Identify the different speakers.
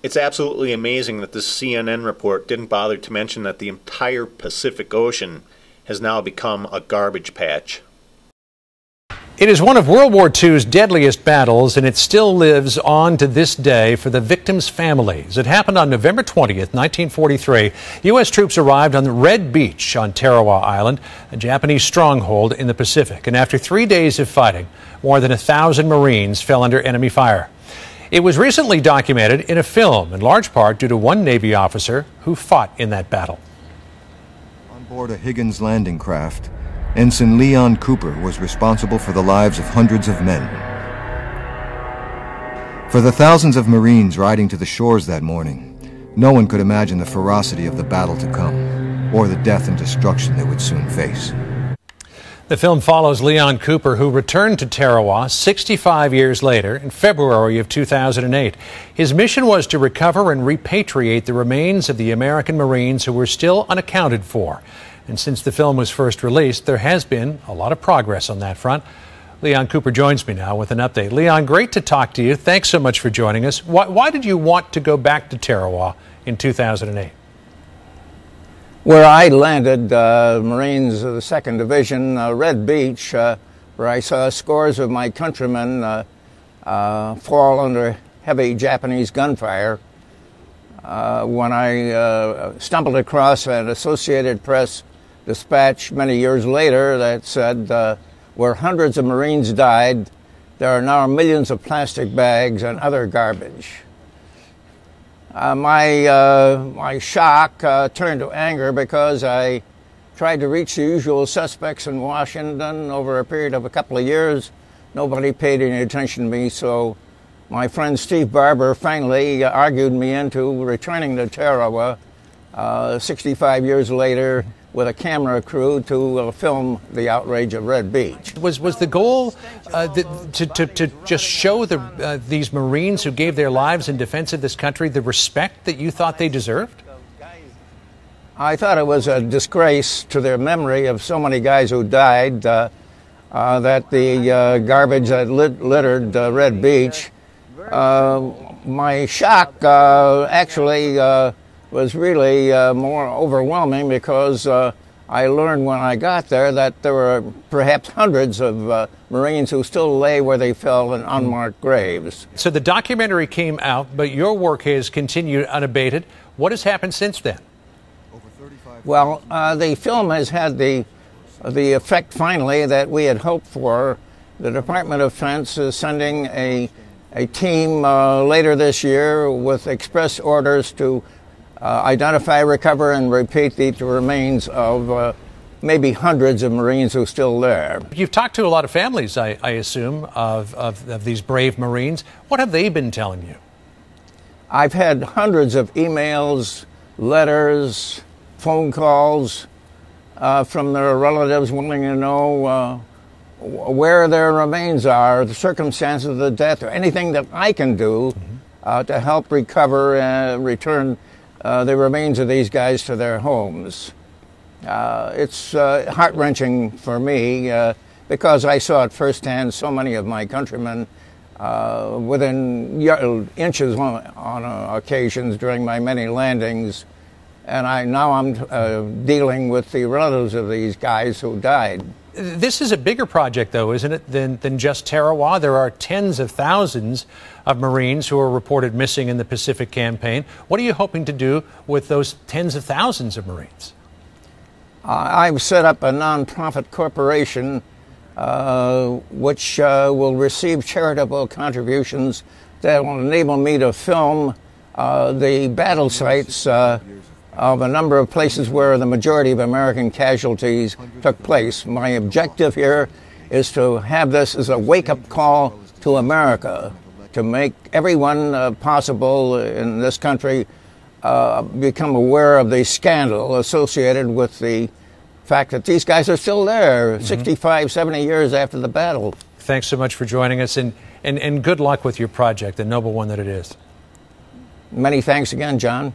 Speaker 1: It's absolutely amazing that this CNN report didn't bother to mention that the entire Pacific Ocean has now become a garbage patch.
Speaker 2: It is one of World War II's deadliest battles, and it still lives on to this day for the victims' families. It happened on November 20th, 1943. U.S. troops arrived on the Red Beach on Tarawa Island, a Japanese stronghold in the Pacific. And after 3 days of fighting, more than 1,000 Marines fell under enemy fire. It was recently documented in a film, in large part due to one Navy officer who fought in that battle.
Speaker 3: On board a Higgins landing craft, Ensign Leon Cooper was responsible for the lives of hundreds of men. For the thousands of Marines riding to the shores that morning, no one could imagine the ferocity of the battle to come, or the death and destruction they would soon face.
Speaker 2: The film follows Leon Cooper, who returned to Tarawa 65 years later in February of 2008. His mission was to recover and repatriate the remains of the American Marines who were still unaccounted for. And since the film was first released, there has been a lot of progress on that front. Leon Cooper joins me now with an update. Leon, great to talk to you. Thanks so much for joining us. Why did you want to go back to Tarawa in 2008?
Speaker 4: Where I landed, Marines of the 2nd Division, Red Beach, where I saw scores of my countrymen fall under heavy Japanese gunfire. When I stumbled across an Associated Press dispatch many years later that said, where hundreds of Marines died, there are now millions of plastic bags and other garbage. My shock turned to anger because I tried to reach the usual suspects in Washington over a period of a couple of years. Nobody paid any attention to me, so my friend Steve Barber finally argued me into returning to Tarawa 65 years later with a camera crew to film the outrage of Red Beach.
Speaker 2: Was the goal to just show these Marines who gave their lives in defense of this country the respect that you thought they deserved?
Speaker 4: I thought it was a disgrace to their memory of so many guys who died that the garbage that littered Red Beach. My shock actually was really more overwhelming because I learned when I got there that there were perhaps hundreds of Marines who still lay where they fell in unmarked graves.
Speaker 2: So the documentary came out, but your work has continued unabated. What has happened since then?
Speaker 4: Well, the film has had the effect finally that we had hoped for. The Department of Defense is sending a team later this year with express orders to identify, recover, and repatriate the remains of maybe hundreds of Marines who are still there.
Speaker 2: You've talked to a lot of families, I assume, of these brave Marines. What have they been telling you?
Speaker 4: I've had hundreds of emails, letters, phone calls from their relatives wanting to know where their remains are, the circumstances of the death, or anything that I can do to help recover and return the remains of these guys to their homes. It's heart-wrenching for me because I saw it firsthand. So many of my countrymen within inches on occasions during my many landings, and now I'm dealing with the relatives of these guys who died.
Speaker 2: This is a bigger project, though, isn't it, than just Tarawa? There are tens of thousands of Marines who are reported missing in the Pacific Campaign. What are you hoping to do with those tens of thousands of Marines?
Speaker 4: I've set up a nonprofit corporation which will receive charitable contributions that will enable me to film the battle sites of a number of places where the majority of American casualties took place. My objective here is to have this as a wake-up call to America, to make everyone possible in this country become aware of the scandal associated with the fact that these guys are still there 65, 70 years after the battle.
Speaker 2: Thanks so much for joining us, and good luck with your project, the noble one that it is.
Speaker 4: Many thanks again, John.